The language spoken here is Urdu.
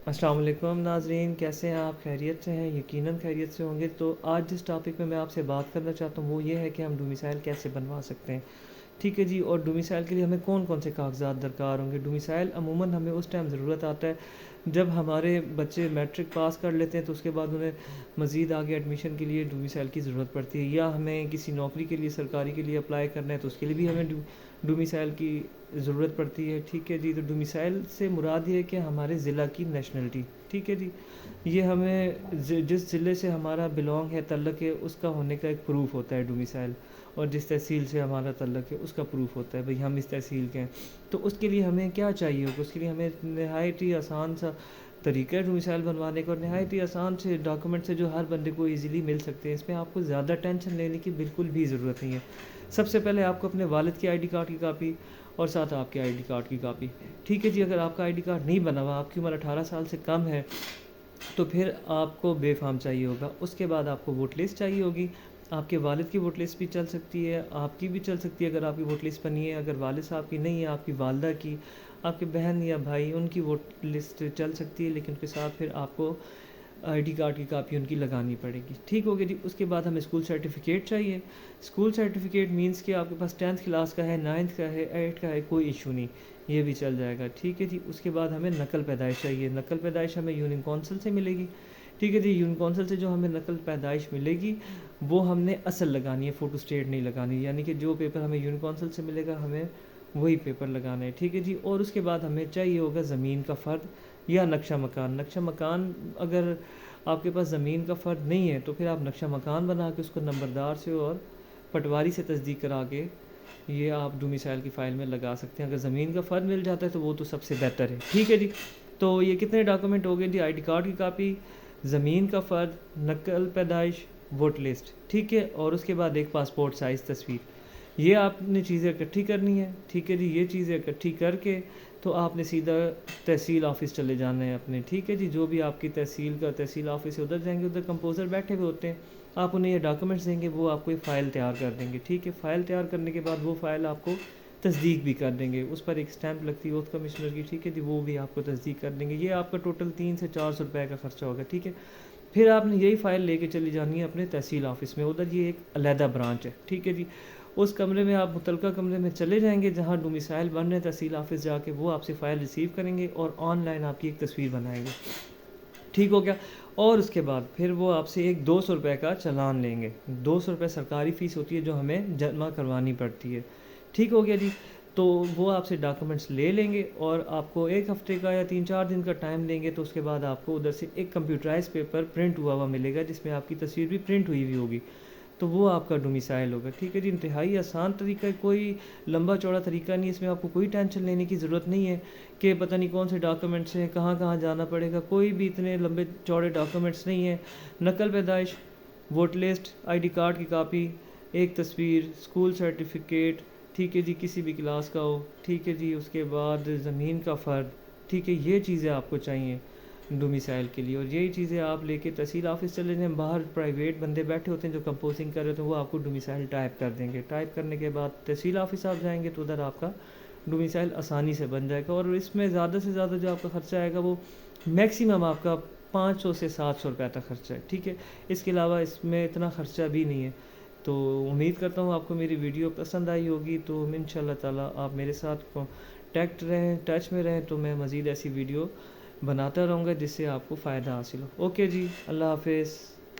السلام علیکم ناظرین، کیسے ہیں آپ؟ خیریت سے ہیں؟ یقیناً خیریت سے ہوں گے۔ تو آج جس ٹاپک میں آپ سے بات کرنا چاہتا ہوں وہ یہ ہے کہ ہم ڈومیسائل کیسے بنوا سکتے ہیں، ٹھیک ہے جی۔ اور ڈومیسائل کے لیے ہمیں کون کون سے کاغذات درکار ہوں گے؟ ڈومیسائل عموماً ہمیں اس ٹائم ضرورت آتا ہے جب ہمارے بچے میٹرک پاس کر لیتے ہیں، تو اس کے بعد انہیں مزید آگے ایڈمیشن کے لیے ڈومیسائل کی ضرورت پڑتی ہے، یا ہمیں کسی نوکری کے لیے سرکاری کے لیے اپلائی کرنا ہے تو اس کے لیے بھی ہمیں ڈومیسائل کی ضرورت پڑتی ہے، ٹھیک ہے جی۔ تو ڈومیسائل سے مراد یہ ہے کہ ہمارے ضلع کی نیشنلٹی، ٹھیک ہے جی۔ یہ ہمیں جس ضلع سے ہمارا بلونگ ہے، تعلق ہے، اس کا ہونے کا ایک پروف ہوتا ہے ڈومیسائل، اور جس تحصیل سے ہمارا تعلق ہے اس کا پروف ہوتا ہے بھئی ہم اس تحصیل کے ہیں۔ تو اس کے لیے ہمیں کیا چاہیے ہوگا؟ اس کے لیے ہمیں نہایت ہی آسان سا طریقہ ہے ڈومیسائل بنوانے کا، اور نہایت ہی آسان سے ڈاکومنٹ سے جو ہر بندے کو ایزیلی مل سکتے ہیں۔ اس میں آپ کو زیادہ ٹینشن لینے کی بالکل بھی ضرورت نہیں ہے۔ سب سے پہلے آپ کو اپنے والد کی آئی ڈی کارڈ کی کاپی اور ساتھ آپ کے آئی ڈی کارڈ کی کاپی، ٹھیک ہے جی۔ اگر آپ کا آئی ڈی کارڈ نہیں بنا ہوا، آپ کی عمر 18 سال سے کم ہے، تو پھر آپ کو بے فارم چاہیے ہوگا۔ اس کے بعد آپ کو ووٹ لسٹ چاہیے ہوگی۔ آپ کے والد کی ووٹ لسٹ بھی چل سکتی ہے، آپ کی بھی چل سکتی ہے اگر آپ کی ووٹ لسٹ بنی ہے۔ اگر والد صاحب کی نہیں ہے، آپ کی والدہ کی، آپ کے بہن یا بھائی، ان کی ووٹ لسٹ چل سکتی ہے، لیکن اس کے ساتھ پھر آپ کو آئی ڈی کارڈ کی کاپی ان کی لگانی پڑے گی، ٹھیک ہو گیا جی۔ اس کے بعد ہمیں اسکول سرٹیفکیٹ چاہیے۔ اسکول سرٹیفکیٹ مینس کہ آپ کے پاس 10th کلاس کا ہے، 9th کا ہے، 8th کا ہے، کوئی ایشو نہیں، یہ بھی چل جائے گا، ٹھیک ہے جی۔ اس کے بعد ہمیں نقل پیدائش چاہیے۔ نقل پیدائش ہمیں یونین کونسل سے ملے گی، ٹھیک ہے جی۔ یونین کونسل سے جو ہمیں نقل پیدائش ملے گی وہ ہم نے اصل لگانی ہے، فوٹو اسٹیٹ نہیں لگانی، یعنی کہ جو پیپر ہمیں یونین کونسل سے ملے گا ہمیں وہی پیپر لگانا ہے، ٹھیک ہے جی۔ اور اس کے بعد ہمیں چاہیے ہوگا زمین کا فرد یا نقشہ مکان۔ نقشہ مکان اگر آپ کے پاس زمین کا فرد نہیں ہے تو پھر آپ نقشہ مکان بنا کے اس کو نمبردار سے اور پٹواری سے تصدیق کرا کے یہ آپ ڈومیسائل کی فائل میں لگا سکتے ہیں۔ اگر زمین کا فرد مل جاتا ہے تو وہ تو سب سے بہتر ہے، ٹھیک ہے جی۔ تو یہ کتنے ڈاکومنٹ ہو گئے جی؟ آئی ڈی کارڈ کی کاپی، زمین کا فرد، نقل پیدائش، ووٹ لسٹ، ٹھیک ہے۔ اور اس کے بعد ایک پاسپورٹ سائز تصویر، یہ آپ نے چیزیں اکٹھی کرنی ہے، ٹھیک ہے جی۔ یہ چیزیں اکٹھی کر کے تو آپ نے سیدھا تحصیل آفس چلے جانا ہے اپنے، ٹھیک ہے جی۔ جو بھی آپ کی تحصیل آفس ہے ادھر جائیں گے، ادھر کمپوزر بیٹھے ہوئے ہوتے ہیں، آپ انہیں یہ ڈاکومنٹس دیں گے، وہ آپ کو ایک فائل تیار کر دیں گے، ٹھیک ہے۔ فائل تیار کرنے کے بعد وہ فائل آپ کو تصدیق بھی کر دیں گے، اس پر ایک اسٹیمپ لگتی ہے اوتھ کمشنر کی، ٹھیک ہے جی، وہ بھی آپ کو تصدیق کر دیں گے۔ یہ آپ کا ٹوٹل 300 سے 400 روپے کا خرچہ ہوگا، ٹھیک ہے۔ پھر آپ نے یہی فائل لے کے چلی جانی ہے اپنے تحصیل آفس میں، ادھر یہ ایک علیحدہ برانچ ہے، ٹھیک ہے جی۔ اس کمرے میں آپ متعلقہ کمرے میں چلے جائیں گے جہاں ڈومیسائل بن رہے ہیں، تحصیل آفس جا کے وہ آپ سے فائل ریسیو کریں گے اور آن لائن آپ کی ایک تصویر بنائیں گے، ٹھیک ہو گیا۔ اور اس کے بعد پھر وہ آپ سے ایک 200 روپے کا چلان لیں گے، 200 روپے سرکاری فیس ہوتی ہے جو ہمیں جمع کروانی پڑتی ہے، ٹھیک ہو گیا جی۔ تو وہ آپ سے ڈاکومنٹس لے لیں گے اور آپ کو ایک ہفتے کا یا 3-4 دن کا ٹائم دیں گے، تو اس کے بعد آپ کو ادھر سے ایک کمپیوٹرائز پیپر پرنٹ ہوا ملے گا جس میں آپ کی تصویر بھی پرنٹ ہوئی ہوگی، تو وہ آپ کا ڈومیسائل ہوگا، ٹھیک ہے جی۔ انتہائی آسان طریقہ ہے، کوئی لمبا چوڑا طریقہ نہیں، اس میں آپ کو کوئی ٹینشن لینے کی ضرورت نہیں ہے کہ پتہ نہیں کون سے ڈاکومنٹس ہیں، کہاں کہاں جانا پڑے گا، کوئی بھی اتنے لمبے چوڑے ڈاکومنٹس نہیں ہیں۔ نقل پیدائش، vote list, I D card کی کاپی، ایک تصویر، اسکول سرٹیفکیٹ، ٹھیک ہے جی، کسی بھی کلاس کا ہو، ٹھیک ہے جی۔ اس کے بعد زمین کا فرد، ٹھیک ہے، یہ چیزیں آپ کو چاہیے ڈومیسائل کے لیے، اور یہی چیزیں آپ لے کے تحصیل آفس چلے جائیں۔ باہر پرائیویٹ بندے بیٹھے ہوتے ہیں جو کمپوزنگ کر رہے ہوتے ہیں، وہ آپ کو ڈومیسائل ٹائپ کر دیں گے، ٹائپ کرنے کے بعد تحصیل آفس آپ جائیں گے تو ادھر آپ کا ڈومیسائل آسانی سے بن جائے گا، اور اس میں زیادہ سے زیادہ جو آپ کا خرچہ آئے گا وہ میکسیمم آپ کا 500 سے 700 روپے تک خرچہ ہے، ٹھیک ہے۔ اس کے علاوہ اس میں اتنا خرچہ بھی نہیں ہے۔ تو امید کرتا ہوں آپ کو میری ویڈیو پسند آئی ہوگی، تو انشاءاللہ تعالی آپ میرے ساتھ کانٹیکٹ رہیں، ٹچ میں رہیں، تو میں مزید ایسی ویڈیو بناتا رہوں گا جس سے آپ کو فائدہ حاصل ہو۔ اوکے جی، اللہ حافظ۔